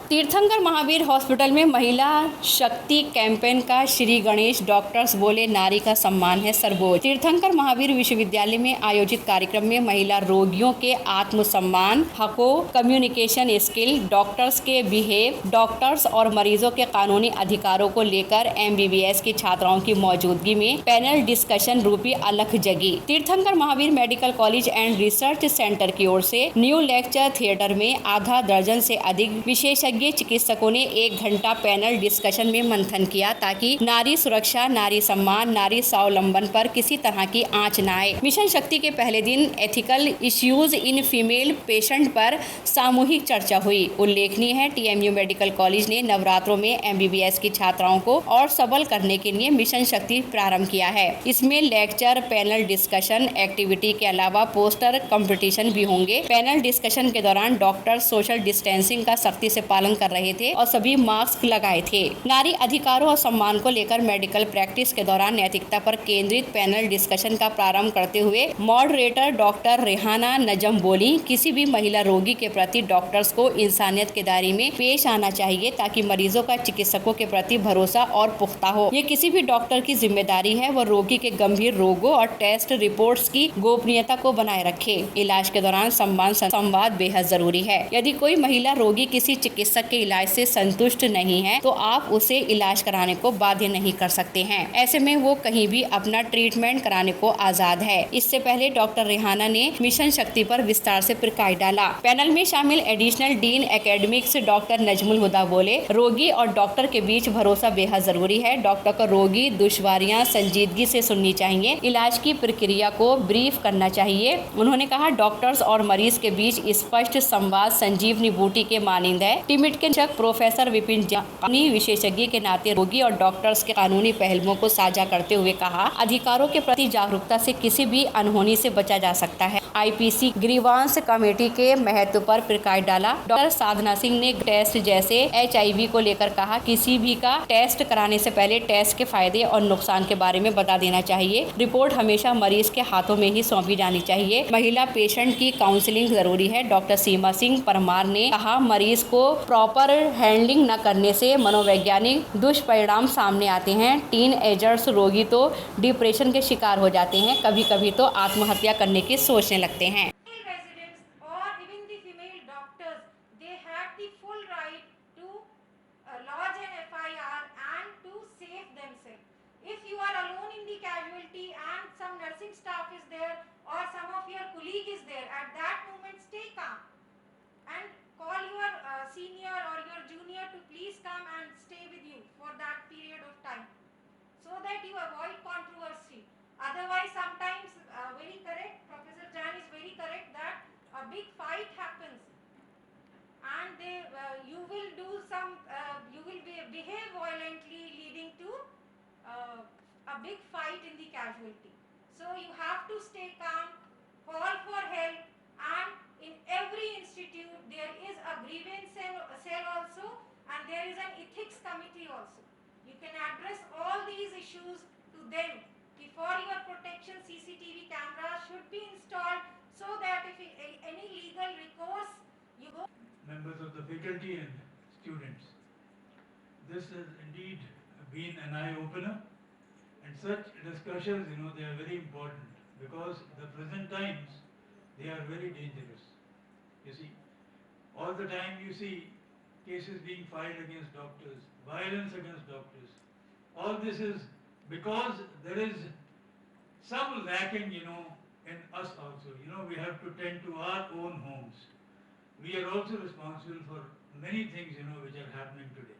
तीर्थंकर महावीर हॉस्पिटल में महिला शक्ति कैंपेन का श्री गणेश डॉक्टर्स बोले नारी का सम्मान है सर्वोच्च। तीर्थंकर महावीर विश्वविद्यालय में आयोजित कार्यक्रम में महिला रोगियों के आत्मसम्मान, हकों, कम्युनिकेशन स्किल, डॉक्टर्स के बिहेव, डॉक्टर्स और मरीजों के कानूनी अधिकारों को लेकर MBBS की छात्राओं की मौजूदगी में पैनल डिस्कशन रूपी अलख जगी। तीर्थंकर Mahavir medical college and research centre की ओर से न्यू लेक्चर थिएटर में आधा दर्जन से अधिक विशेषज्ञ चिकित्सकों ने 1 घंटा पैनल डिस्कशन में मंथन किया ताकि नारी सुरक्षा, नारी सम्मान, नारी स्वावलंबन पर किसी तरह की आंच न आए। मिशन शक्ति के पहले दिन ethical issues in female patient पर सामूहिक चर्चा हुई। उल्लेखनीय है TMU मेडिकल कॉलेज ने नवरात्रों में MBBS की छात्राओं को और सबल करने के लिए मिशन शक्ति प्रारंभ किया है। इसमें लेक्चर, पैनल डिस्कशन, एक्टिविटी के अलावा पोस्टर कंपटीशन भी होंगे। पैनल डिस्कशन के दौरान डॉक्टर सोशल डिस्टेंसिंग का सख्ती से पालन कर रहे थे और सभी मास्क लगाए थे। नारी अधिकारों और सम्मान को लेकर मेडिकल प्रैक्टिस के दौरान नैतिकता पर केंद्रित पैनल डिस्कशन का प्रारंभ करते हुए मॉडरेटर डॉक्टर रेहाना नजम बोली, किसी भी महिला रोगी के प्रति डॉक्टर्स को इंसानियत के दायरे में पेश आना चाहिए ताकि मरीजों का चिकित्सकों के प्रति भरोसा और पुख्ता हो। ये किसी भी डॉक्टर की जिम्मेदारी है वह रोगी के गंभीर रोगों और टेस्ट रिपोर्ट्स की गोपनीयता को बनाए रखे। इलाज के दौरान सम्मान संवाद बेहद जरूरी है। यदि कोई महिला रोगी किसी चिकित्सक के इलाज से संतुष्ट नहीं है तो आप उसे इलाज कराने को बाध्य नहीं कर सकते हैं। ऐसे में वो कहीं भी अपना ट्रीटमेंट कराने को आजाद है। इससे पहले डॉक्टर रेहाना ने मिशन शक्ति पर विस्तार से प्रकाश डाला। पैनल में शामिल additional dean academics doctor Najmul Huda बोले, रोगी और डॉक्टर के बीच भरोसा बेहद जरूरी है। डॉक्टर को रोगी दुश्वारियां संजीदगी से सुननी चाहिए, इलाज की प्रक्रिया को ब्रीफ करना चाहिए। उन्होंने कहा, डॉक्टर्स और मरीज के बीच स्पष्ट संवाद संजीवनी बूटी के मानिंद है। टीमिट के प्रोफेसर विपिन जानी विशेषज्ञ के नाते रोगी और डॉक्टर्स के कानूनी पहलुओं को साझा करते हुए कहा, अधिकारों के प्रति जागरूकता से किसी भी अनहोनी से बचा जा सकता है। IPC ग्रीवांस कमेटी के महत्व पर प्रकाश डाला। डॉक्टर साधना सिंह ने टेस्ट जैसे HIV को लेकर कहा, किसी भी का टेस्ट कराने से पहले टेस्ट के फायदे और नुकसान के बारे में बता देना चाहिए। रिपोर्ट हमेशा मरीज के हाथों में ही सौंपी जानी चाहिए। महिला पेशेंट की काउंसलिंग जरूरी है। डॉक्टर सीमा सिंह परमार ने कहा, मरीज को प्रॉपर हैंडलिंग न करने से मनोवैज्ञानिक दुष्परिणाम सामने आते हैं। टीन एजर्स रोगी तो डिप्रेशन के शिकार हो जाते हैं, कभी कभी तो आत्महत्या करने की सोचने लगते हैं। Call your senior or your junior to please come and stay with you for that period of time so that you avoid controversy. Otherwise, sometimes very correct, Professor Jan is very correct that a big fight happens and you will do some, you will behave violently leading to a big fight in the casualty. So you have to stay calm, call for help, and in every institute there is a grievance cell also, and there is an ethics committee also. You can address all these issues to them. For your protection, CCTV cameras should be installed so that if any legal recourse you go. Members of the faculty and students, this has indeed been an eye-opener, and such discussions, they are very important because the present times, they are very dangerous. You see, all the time you see cases being filed against doctors, violence against doctors. All this is because there is some lacking, in us also. We have to tend to our own homes. We are also responsible for many things, which are happening today.